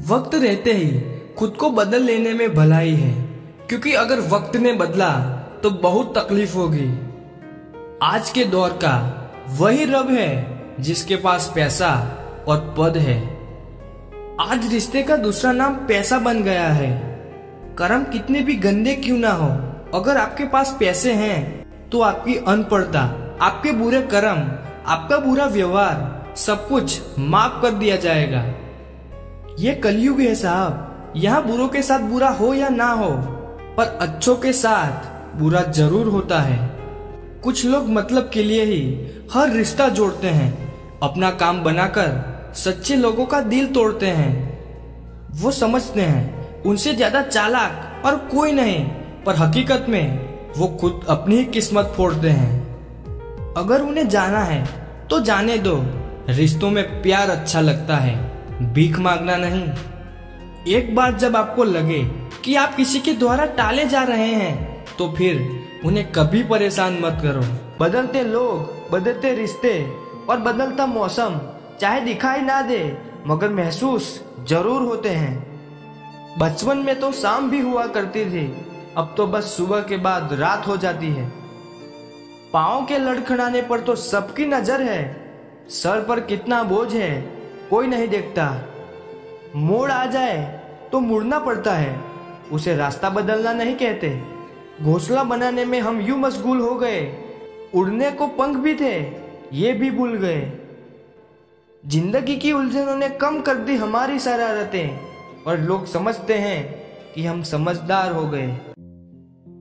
वक्त रहते ही खुद को बदल लेने में भलाई है, क्योंकि अगर वक्त ने बदला तो बहुत तकलीफ होगी। आज के दौर का वही रब है जिसके पास पैसा और पद है। आज रिश्ते का दूसरा नाम पैसा बन गया है। कर्म कितने भी गंदे क्यों ना हो, अगर आपके पास पैसे हैं तो आपकी अनपढ़ता, आपके बुरे कर्म, आपका बुरा व्यवहार सब कुछ माफ कर दिया जाएगा। ये कलयुग है साहब, यहाँ बुरों के साथ बुरा हो या ना हो, पर अच्छों के साथ बुरा जरूर होता है। कुछ लोग मतलब के लिए ही हर रिश्ता जोड़ते हैं, अपना काम बनाकर सच्चे लोगों का दिल तोड़ते हैं। वो समझते हैं उनसे ज्यादा चालाक और कोई नहीं, पर हकीकत में वो खुद अपनी ही किस्मत फोड़ते हैं। अगर उन्हें जाना है तो जाने दो, रिश्तों में प्यार अच्छा लगता है, भीख मांगना नहीं। एक बार जब आपको लगे कि आप किसी के द्वारा टाले जा रहे हैं तो फिर उन्हें कभी परेशान मत करो। बदलते लोग, बदलते रिश्ते और बदलता मौसम चाहे दिखाई ना दे मगर महसूस जरूर होते हैं। बचपन में तो शाम भी हुआ करती थी, अब तो बस सुबह के बाद रात हो जाती है। पाँव के लड़खड़ाने पर तो सबकी नजर है, सर पर कितना बोझ है कोई नहीं देखता। मोड़ आ जाए तो मुड़ना पड़ता है, उसे रास्ता बदलना नहीं कहते। घोंसला बनाने में हम यूं मशगूल हो गए, उड़ने को पंख भी थे ये भी भूल गए। जिंदगी की उलझनों ने कम कर दी हमारी शरारतें, और लोग समझते हैं कि हम समझदार हो गए।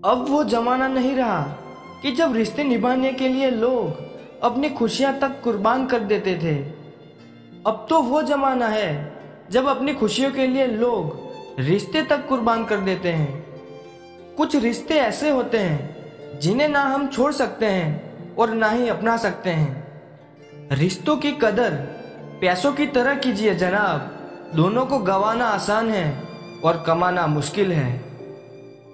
अब वो जमाना नहीं रहा कि जब रिश्ते निभाने के लिए लोग अपनी खुशियां तक कुर्बान कर देते थे। अब तो वो जमाना है जब अपनी खुशियों के लिए लोग रिश्ते तक कुर्बान कर देते हैं। कुछ रिश्ते ऐसे होते हैं जिन्हें ना हम छोड़ सकते हैं और ना ही अपना सकते हैं। रिश्तों की कदर पैसों की तरह कीजिए जनाब, दोनों को गंवाना आसान है और कमाना मुश्किल है।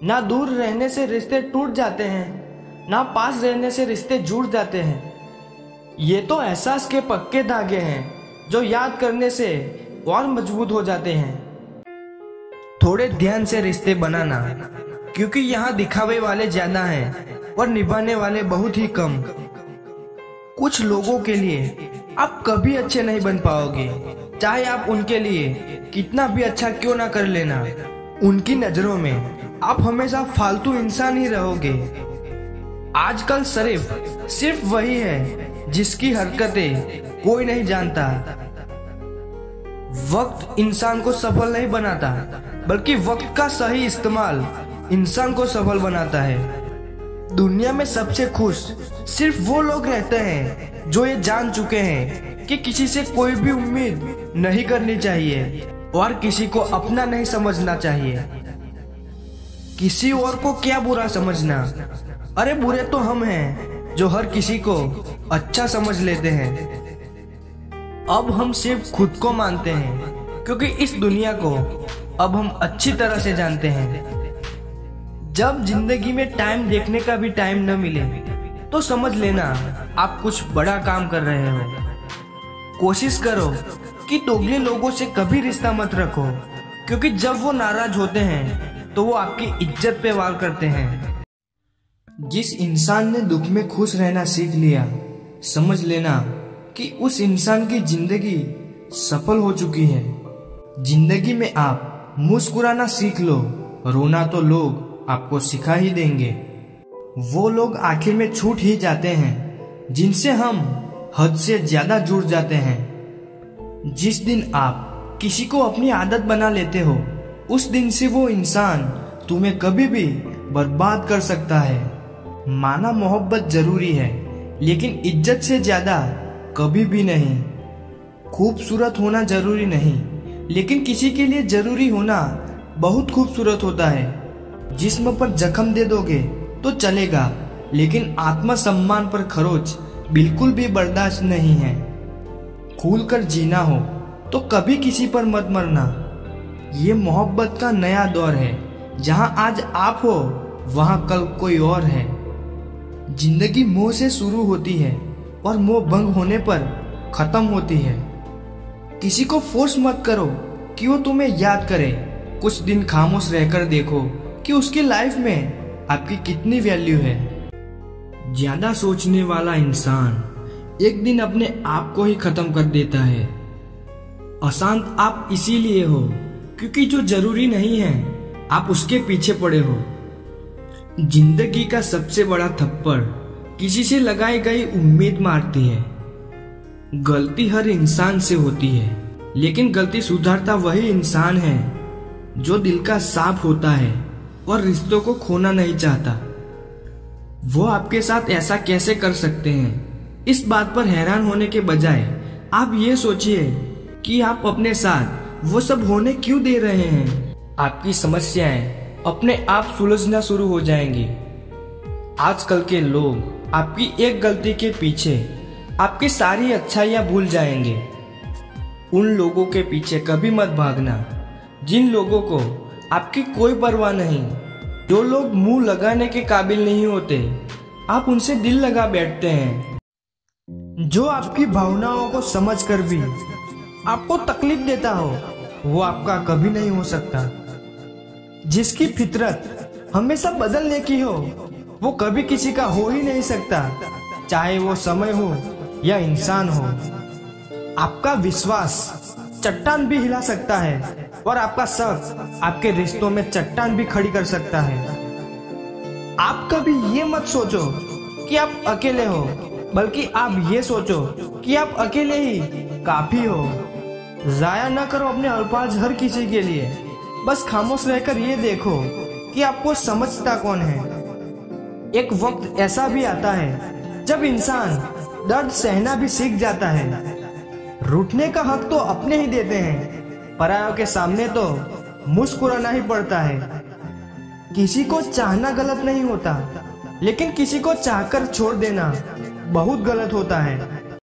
ना दूर रहने से रिश्ते टूट जाते हैं, ना पास रहने से रिश्ते जुड़ जाते हैं। ये तो एहसास के पक्के धागे हैं जो याद करने से और मजबूत हो जाते हैं। थोड़े ध्यान से रिश्ते बनाना, क्योंकि यहाँ दिखावे वाले ज्यादा हैं और निभाने वाले बहुत ही कम। कुछ लोगों के लिए आप कभी अच्छे नहीं बन पाओगे, चाहे आप उनके लिए कितना भी अच्छा क्यों ना कर लेना। उनकी नजरों में आप हमेशा फालतू इंसान ही रहोगे। आजकल सिर्फ वही है जिसकी हरकतें कोई नहीं जानता। वक्त इंसान को सफल नहीं बनाता, बल्कि वक्त का सही इस्तेमाल इंसान को सफल बनाता है। दुनिया में सबसे खुश सिर्फ वो लोग रहते हैं जो ये जान चुके हैं कि किसी से कोई भी उम्मीद नहीं करनी चाहिए और किसी को अपना नहीं समझना चाहिए। किसी और को क्या बुरा समझना, अरे बुरे तो हम हैं जो हर किसी को अच्छा समझ लेते हैं। अब हम सिर्फ खुद को मानते हैं, क्योंकि इस दुनिया को अब हम अच्छी तरह से जानते हैं। जब जिंदगी में टाइम देखने का भी टाइम न मिले तो समझ लेना आप कुछ बड़ा काम कर रहे हो। कोशिश करो कि दोगले लोगों से कभी रिश्ता मत रखो, क्योंकि जब वो नाराज होते हैं तो वो आपकी इज्जत पे वार करते हैं। जिस इंसान ने दुख में खुश रहना सीख लिया, समझ लेना कि उस इंसान की जिंदगी सफल हो चुकी है। जिंदगी में आप मुस्कुराना सीख लो, रोना तो लोग आपको सिखा ही देंगे। वो लोग आखिर में छूट ही जाते हैं जिनसे हम हद से ज्यादा जुड़ जाते हैं। जिस दिन आप किसी को अपनी आदत बना लेते हो, उस दिन से वो इंसान तुम्हें कभी भी बर्बाद कर सकता है। माना मोहब्बत जरूरी है, लेकिन इज्जत से ज्यादा कभी भी नहीं। खूबसूरत होना जरूरी नहीं, लेकिन किसी के लिए जरूरी होना बहुत खूबसूरत होता है। जिस्म पर जख्म दे दोगे तो चलेगा, लेकिन आत्मसम्मान पर खरोच बिल्कुल भी बर्दाश्त नहीं है। खुल कर जीना हो तो कभी किसी पर मत मरना। ये मोहब्बत का नया दौर है, जहाँ आज आप हो वहाँ कल कोई और है। जिंदगी मोह से शुरू होती है और मोह भंग होने पर खत्म होती है। किसी को फोर्स मत करो कि वो तुम्हें याद करे। कुछ दिन खामोश रहकर देखो कि उसकी लाइफ में आपकी कितनी वैल्यू है। ज्यादा सोचने वाला इंसान एक दिन अपने आप को ही खत्म कर देता है। अशांत आप इसीलिए हो क्योंकि जो जरूरी नहीं है आप उसके पीछे पड़े हो। जिंदगी का सबसे बड़ा थप्पड़ किसी से लगाई गई उम्मीद मारती है। गलती हर इंसान से होती है, लेकिन गलती सुधारता वही इंसान है जो दिल का साफ होता है और रिश्तों को खोना नहीं चाहता। वो आपके साथ ऐसा कैसे कर सकते हैं, इस बात पर हैरान होने के बजाय आप ये सोचिए कि आप अपने साथ वो सब होने क्यों दे रहे हैं। आपकी समस्याएं अपने आप सुलझना शुरू हो जाएंगी। आजकल के लोग आपकी एक गलती के पीछे आपकी सारी अच्छाइयां भूल जाएंगे। उन लोगों के पीछे कभी मत भागना जिन लोगों को आपकी कोई परवाह नहीं। जो लोग मुंह लगाने के काबिल नहीं होते, आप उनसे दिल लगा बैठते हैं। जो आपकी भावनाओं को समझकर भी आपको तकलीफ देता हो, वो आपका कभी नहीं हो सकता। जिसकी फितरत हमेशा बदलने की हो, वो कभी किसी का हो ही नहीं सकता, चाहे वो समय हो या इंसान हो। आपका विश्वास चट्टान भी हिला सकता है और आपका शक आपके रिश्तों में चट्टान भी खड़ी कर सकता है। आप कभी ये मत सोचो कि आप अकेले हो, बल्कि आप ये सोचो कि आप अकेले ही काफी हो। जाया न करो अपने अल्फाज हर किसी के लिए। बस खामोश रहकर ये देखो कि आपको समझता कौन है। एक वक्त ऐसा भी आता है जब इंसान दर्द सहना भी सीख जाता है। रूठने का हक तो अपने ही देते हैं, परायों के सामने तो मुस्कुराना ही पड़ता है। किसी को चाहना गलत नहीं होता, लेकिन किसी को चाहकर छोड़ देना बहुत गलत होता है।